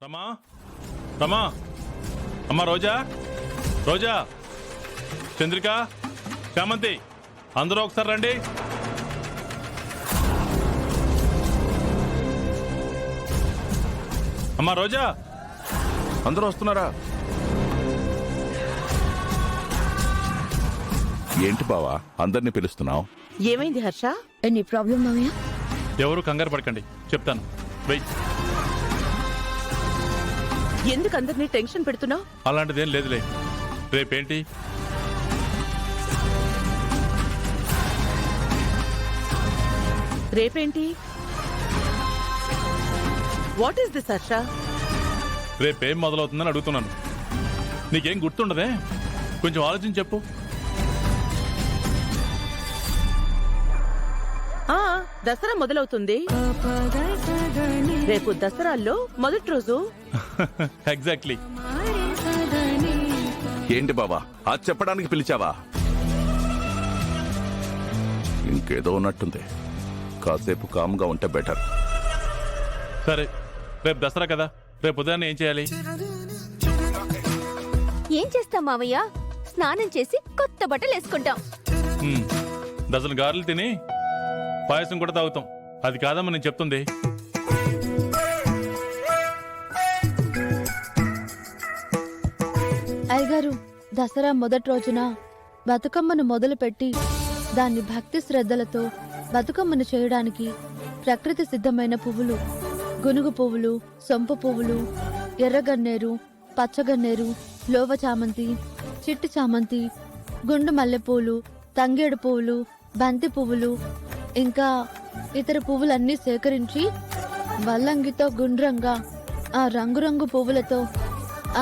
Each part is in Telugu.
రమా రమా అమ్మ రోజా రోజా చంద్రిక చామంతి అందరూ ఒకసారి రండి. అమ్మా రోజా అందరూ వస్తున్నారా? ఏంటి బావా అందరినీ పిలుస్తున్నావు? ఏమైంది హర్ష? ఎనీ ప్రాబ్లం మామయ్య? ఎవరు కంగారు పడకండి, చెప్తాను. వెయిట్. ఎందుకు అందరినీ టెన్షన్ పెడుతున్నావు? అలాంటిదేం లేదులే. రేపేంటి? రేపేంటి? What is this Harsha? రేపేం మొదలవుతుందని అడుగుతున్నాను. నీకేం గుర్తుండదే? కొంచెం ఆలోచించి చెప్పు. దసరా మొదలవుతుంది. రేపు దసరాల్లో మొదటి రోజు. ఎగ్జాక్ట్లీ. ఏంటి బావా అది చెప్పడానికి పిలిచావా? ఇంకేదో ఉన్నట్టుంది. కాసేపు కామ్గా ఉంటే బెటర్. సరే, రేపు దసరా కదా, రేపు ఉదయాన్నే ఏం చేయాలి? ఏం చేస్తాం మామయ్య? స్నానం చేసి కొత్త బట్టలు వేసుకుంటాం. డజన్ గారెలు తిని పాయసం కూడా తాగుతాం. అది కాదమ్మా నేను చెప్తుంది. అయ్యగారు, దసరా మొదటి రోజున బతుకమ్మను మొదలుపెట్టి దాన్ని భక్తి శ్రద్ధలతో బతుకమ్మను చేయడానికి ప్రకృతి సిద్ధమైన పువ్వులు, గునుగు పువ్వులు, సొంపు పువ్వులు, ఎర్రగన్నేరు, పచ్చగన్నేరు, లోవ చామంతి, చిట్టి చామంతి, గుండు మల్లెపూలు, తంగేడు పువ్వులు, బంతి పువ్వులు, ఇంకా ఇతర పువ్వులన్నీ సేకరించి వల్లంగితో గుండ్రంగా ఆ రంగురంగు పువ్వులతో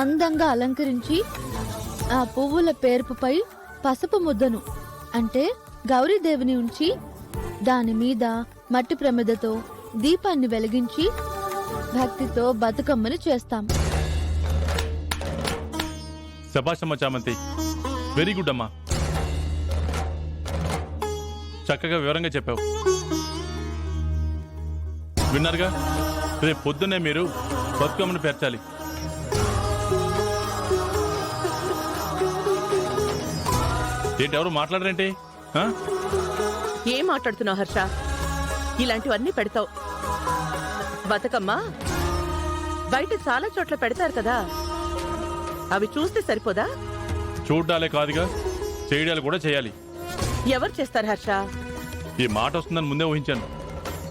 అందంగా అలంకరించి ఆ పువ్వుల పేర్పుపై పసుపు ముద్దను అంటే గౌరీదేవిని ఉంచి దాని మీద మట్టి ప్రమిదతో దీపాన్ని వెలిగించి భక్తితో బతుకమ్మని చేస్తాం. శభాషమ్మ చామంతి, వెరీ గుడ్ అమ్మా. చక్కగా వివరంగా చెప్పావు. విన్నారుగా, రేపు పొద్దున్నే మీరు బతుకమ్మను పేర్చాలి. ఏంటి ఎవరు మాట్లాడరేంటి? ఏం మాట్లాడుతున్నావు హర్ష? ఇలాంటివన్నీ పెడతావు. బతుకమ్మ బయట చాలా చోట్ల పెడతారు కదా, అవి చూస్తే సరిపోదా? చూడ్డాలే కాదుగా, చేయడాలు కూడా చేయాలి. ఎవరు చేస్తారు హర్ష? ఈ మాట వస్తుందని ముందే ఊహించాను.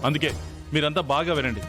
అందుకే మీరంతా బాగా వినండి.